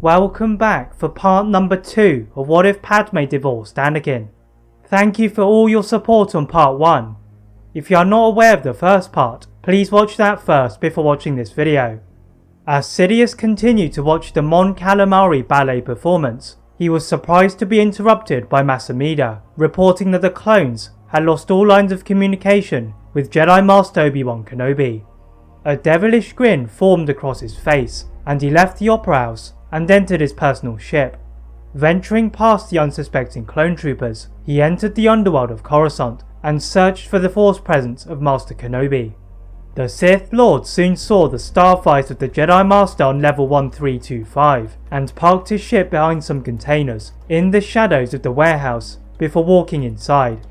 Welcome back for part number 2 of What If Padme Divorced Anakin. Thank you for all your support on part 1. If you are not aware of the first part, please watch that first before watching this video. As Sidious continued to watch the Mon Calamari ballet performance, he was surprised to be interrupted by Mas Amedda, reporting that the clones had lost all lines of communication with Jedi Master Obi-Wan Kenobi. A devilish grin formed across his face, and he left the Opera House and entered his personal ship. Venturing past the unsuspecting clone troopers, he entered the underworld of Coruscant and searched for the Force presence of Master Kenobi. The Sith Lord soon saw the starfight of the Jedi Master on level 1325 and parked his ship behind some containers in the shadows of the warehouse before walking inside.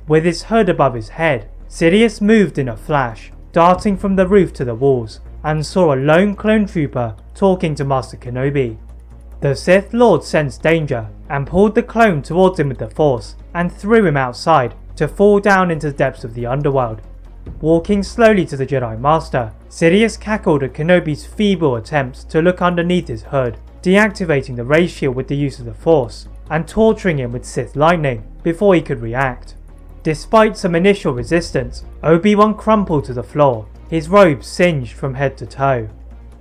With his hood above his head, Sidious moved in a flash, darting from the roof to the walls, and saw a lone clone trooper talking to Master Kenobi. The Sith Lord sensed danger and pulled the clone towards him with the Force and threw him outside to fall down into the depths of the underworld. Walking slowly to the Jedi Master, Sidious cackled at Kenobi's feeble attempts to look underneath his hood, deactivating the ray shield with the use of the Force and torturing him with Sith lightning before he could react. Despite some initial resistance, Obi-Wan crumpled to the floor, his robes singed from head to toe.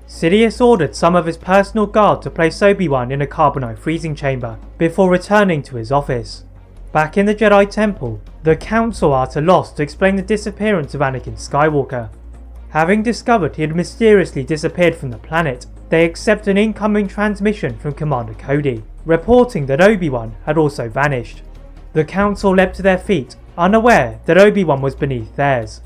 Sidious ordered some of his personal guard to place Obi-Wan in a carbonite freezing chamber before returning to his office. Back in the Jedi Temple, the Council are at a loss to explain the disappearance of Anakin Skywalker. Having discovered he had mysteriously disappeared from the planet, they accept an incoming transmission from Commander Cody, reporting that Obi-Wan had also vanished. The Council leapt to their feet, unaware that Obi-Wan was beneath theirs.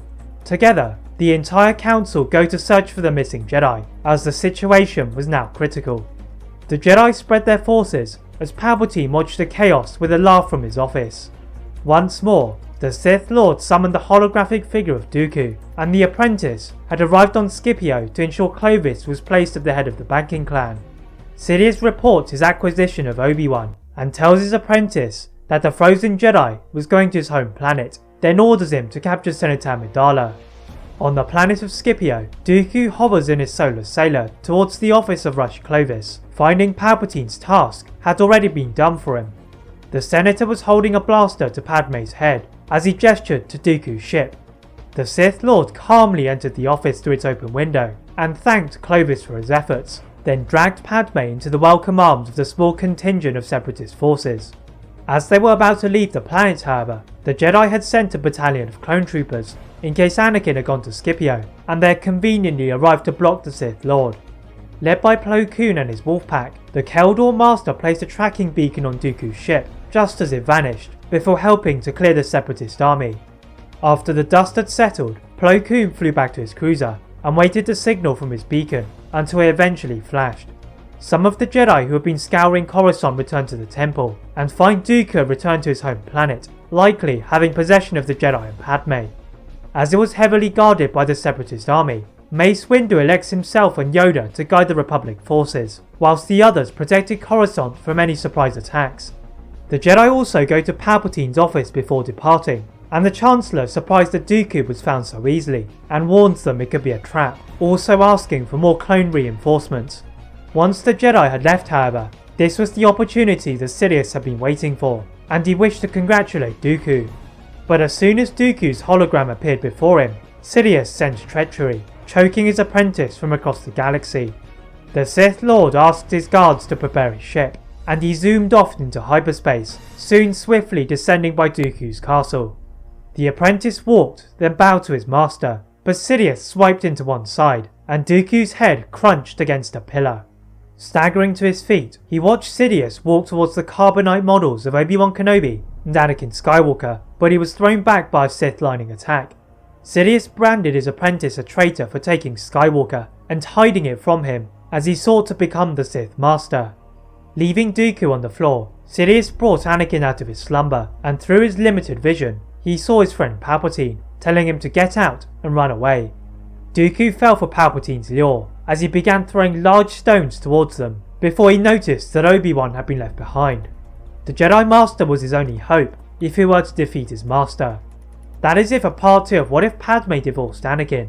Together, the entire Council go to search for the missing Jedi, as the situation was now critical. The Jedi spread their forces as Palpatine watched the chaos with a laugh from his office. Once more, the Sith Lord summoned the holographic figure of Dooku, and the apprentice had arrived on Scipio to ensure Clovis was placed at the head of the banking clan. Sidious reports his acquisition of Obi-Wan, and tells his apprentice that the frozen Jedi was going to his home planet, then orders him to capture Senator Amidala. On the planet of Scipio, Dooku hovers in his solar sailor towards the office of Rush Clovis, finding Palpatine's task had already been done for him. The Senator was holding a blaster to Padme's head as he gestured to Dooku's ship. The Sith Lord calmly entered the office through its open window and thanked Clovis for his efforts, then dragged Padme into the welcome arms of the small contingent of Separatist forces. As they were about to leave the planet, however, the Jedi had sent a battalion of clone troopers in case Anakin had gone to Scipio, and they had conveniently arrived to block the Sith Lord. Led by Plo Koon and his wolf pack, the Keldor Master placed a tracking beacon on Dooku's ship just as it vanished, before helping to clear the Separatist army. After the dust had settled, Plo Koon flew back to his cruiser and waited the signal from his beacon until it eventually flashed. Some of the Jedi who had been scouring Coruscant returned to the temple and find Dooku returned to his home planet, likely having possession of the Jedi and Padme. As it was heavily guarded by the Separatist army, Mace Windu elects himself and Yoda to guide the Republic forces, whilst the others protected Coruscant from any surprise attacks. The Jedi also go to Palpatine's office before departing, and the Chancellor is surprised that Dooku was found so easily, and warns them it could be a trap, also asking for more clone reinforcements. Once the Jedi had left, however, this was the opportunity that Sidious had been waiting for, and he wished to congratulate Dooku. But as soon as Dooku's hologram appeared before him, Sidious sensed treachery, choking his apprentice from across the galaxy. The Sith Lord asked his guards to prepare his ship, and he zoomed off into hyperspace, soon swiftly descending by Dooku's castle. The apprentice walked, then bowed to his master, but Sidious swiped into one side, and Dooku's head crunched against a pillar. Staggering to his feet, he watched Sidious walk towards the carbonite models of Obi-Wan Kenobi and Anakin Skywalker, but he was thrown back by a Sith lightning attack. Sidious branded his apprentice a traitor for taking Skywalker and hiding it from him as he sought to become the Sith Master. Leaving Dooku on the floor, Sidious brought Anakin out of his slumber, and through his limited vision, he saw his friend Palpatine, telling him to get out and run away. Dooku fell for Palpatine's lure as he began throwing large stones towards them, before he noticed that Obi-Wan had been left behind. The Jedi Master was his only hope if he were to defeat his master. That is it for part 2 of What If Padme Divorced Anakin.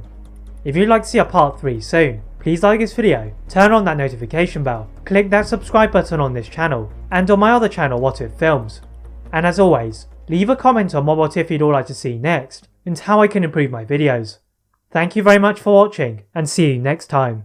If you'd like to see a part 3 soon, please like this video, turn on that notification bell, click that subscribe button on this channel, and on my other channel What If Films. And as always, leave a comment on what if you'd all like to see next, and how I can improve my videos. Thank you very much for watching, and see you next time.